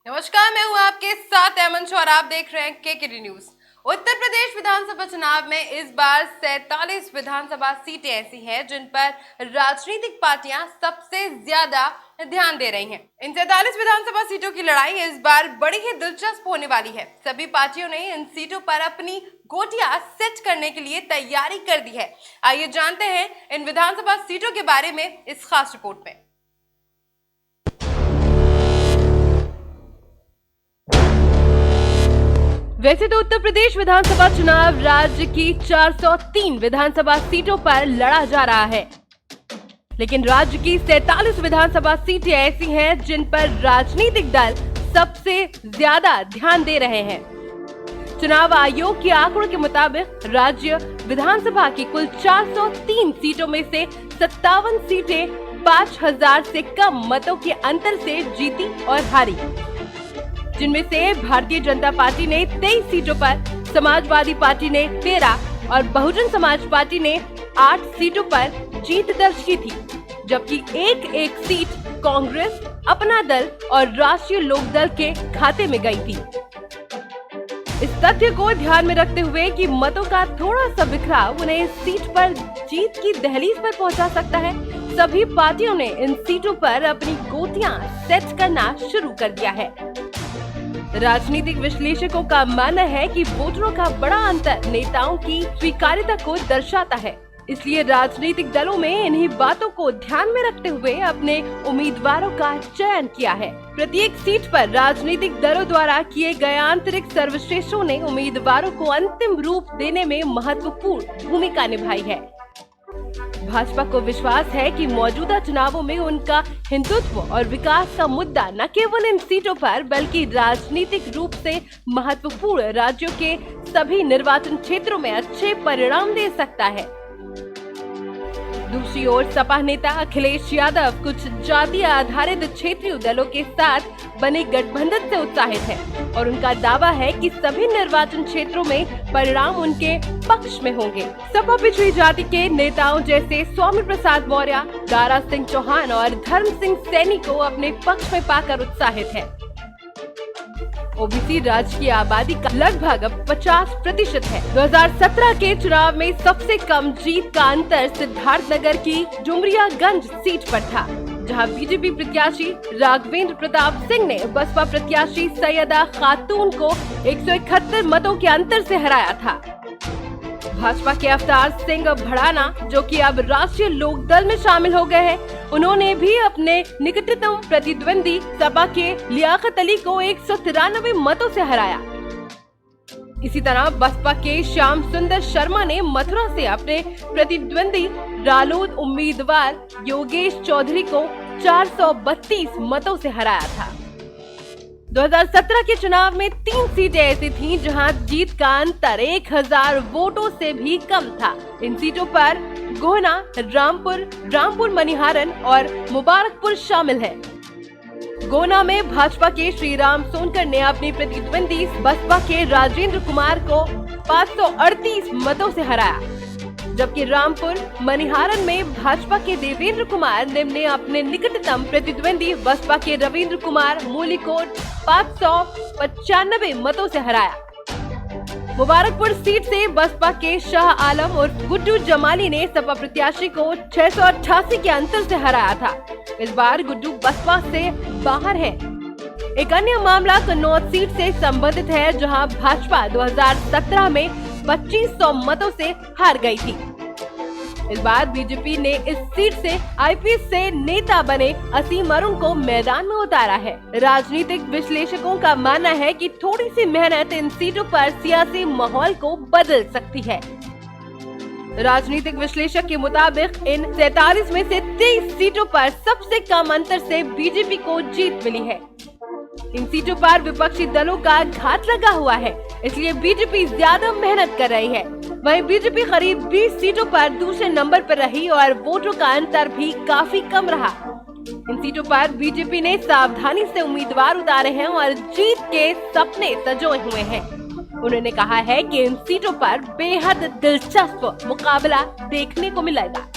नमस्कार, मैं हूँ आपके साथ अमन और आप देख रहे हैं केकेडी न्यूज। उत्तर प्रदेश विधानसभा चुनाव में इस बार 47 विधानसभा सीटें ऐसी हैं जिन पर राजनीतिक पार्टियां सबसे ज्यादा ध्यान दे रही हैं। इन 47 विधानसभा सीटों की लड़ाई इस बार बड़ी ही दिलचस्प होने वाली है। सभी पार्टियों ने इन सीटों पर अपनी गोटियां सेट करने के लिए तैयारी कर दी है। आइए जानते हैं इन विधानसभा सीटों के बारे में इस खास रिपोर्ट में। वैसे तो उत्तर प्रदेश विधानसभा चुनाव राज्य की 403 विधानसभा सीटों पर लड़ा जा रहा है, लेकिन राज्य की 47 विधानसभा सीटें ऐसी हैं जिन पर राजनीतिक दल सबसे ज्यादा ध्यान दे रहे हैं। चुनाव आयोग के आंकड़ों के मुताबिक राज्य विधानसभा की कुल 403 सीटों में से 57 सीटें 5000 से कम मतों के अंतर से जीती और हारी, जिनमें से भारतीय जनता पार्टी ने 23 सीटों पर, समाजवादी पार्टी ने 13 और बहुजन समाज पार्टी ने 8 सीटों पर जीत दर्ज की थी, जबकि एक सीट कांग्रेस, अपना दल और राष्ट्रीय लोकदल के खाते में गई थी। इस तथ्य को ध्यान में रखते हुए कि मतों का थोड़ा सा बिखराव उन्हें इस सीट पर जीत की दहलीज पर पहुंचा सकता है, सभी पार्टियों ने इन सीटों पर अपनी गोटियां सेट करना शुरू कर दिया है। राजनीतिक विश्लेषकों का मानना है कि वोटरों का बड़ा अंतर नेताओं की स्वीकार्यता को दर्शाता है, इसलिए राजनीतिक दलों में इन्हीं बातों को ध्यान में रखते हुए अपने उम्मीदवारों का चयन किया है। प्रत्येक सीट पर राजनीतिक दलों द्वारा किए गए आंतरिक सर्वश्रेष्ठों ने उम्मीदवारों को अंतिम रूप देने में महत्वपूर्ण भूमिका निभाई है। भाजपा को विश्वास है कि मौजूदा चुनावों में उनका हिंदुत्व और विकास का मुद्दा न केवल इन सीटों पर बल्कि राजनीतिक रूप से महत्वपूर्ण राज्यों के सभी निर्वाचन क्षेत्रों में अच्छे परिणाम दे सकता है। दूसरी ओर सपा नेता अखिलेश यादव कुछ जातीय आधारित क्षेत्रीय दलों के साथ बने गठबंधन से उत्साहित है और उनका दावा है कि सभी निर्वाचन क्षेत्रों में परिणाम उनके पक्ष में होंगे। सपा पिछड़ी जाति के नेताओं जैसे स्वामी प्रसाद मौर्य, दारा सिंह चौहान और धर्म सिंह सैनी को अपने पक्ष में पाकर उत्साहित है। ओबीसी राज्य की आबादी का लगभग 50% है। 2017 के चुनाव में सबसे कम जीत का अंतर सिद्धार्थनगर की डुमरियागंज सीट पर था, जहां बीजेपी प्रत्याशी राघवेंद्र प्रताप सिंह ने बसपा प्रत्याशी सैयदा खातून को 171 मतों के अंतर से हराया था। भाजपा के अवतार सिंह भड़ाना, जो कि अब राष्ट्रीय लोकदल में शामिल हो गए हैं, उन्होंने भी अपने निकटतम प्रतिद्वंदी सपा के लियाकत अली को 193 मतों से हराया। इसी तरह बसपा के श्याम सुंदर शर्मा ने मथुरा से अपने प्रतिद्वंदी रालोद उम्मीदवार योगेश चौधरी को 432 मतों से हराया था। 2017 के चुनाव में 3 सीटें ऐसी थीं जहां जीत का अंतर 1000 वोटों से भी कम था। इन सीटों पर गोहना, रामपुर मनिहारन और मुबारकपुर शामिल है। गोहना में भाजपा के श्रीराम सोनकर ने अपनी प्रतिद्वंदी बसपा के राजेंद्र कुमार को 538 मतों से हराया, जबकि रामपुर मनिहारन में भाजपा के देवेंद्र कुमार ने अपने निकटतम प्रतिद्वंदी बसपा के रविंद्र कुमार मूली को 595 मतों से हराया। मुबारकपुर सीट से बसपा के शाह आलम और गुड्डू जमाली ने सपा प्रत्याशी को 688 के अंतर से हराया था। इस बार गुड्डू बसपा से बाहर है। एक अन्य मामला कन्नौज सीट से संबंधित है, जहां भाजपा 2017 में 2500 मतों से हार गई थी। इस बार बीजेपी ने इस सीट से आईपीएस से नेता बने असीम अरुण को मैदान में उतारा है। राजनीतिक विश्लेषकों का मानना है कि थोड़ी सी मेहनत इन सीटों पर सियासी माहौल को बदल सकती है। राजनीतिक विश्लेषक के मुताबिक इन 47 में से 23 सीटों पर सबसे कम अंतर से बीजेपी को जीत मिली है। इन सीटों पर विपक्षी दलों का घात लगा हुआ है, इसलिए बीजेपी ज्यादा मेहनत कर रही है। वहीं बीजेपी करीब 20 सीटों पर दूसरे नंबर पर रही और वोटों का अंतर भी काफी कम रहा। इन सीटों पर बीजेपी ने सावधानी से उम्मीदवार उतारे हैं और जीत के सपने सजोए हुए हैं। उन्होंने कहा है कि इन सीटों पर बेहद दिलचस्प मुकाबला देखने को मिलेगा।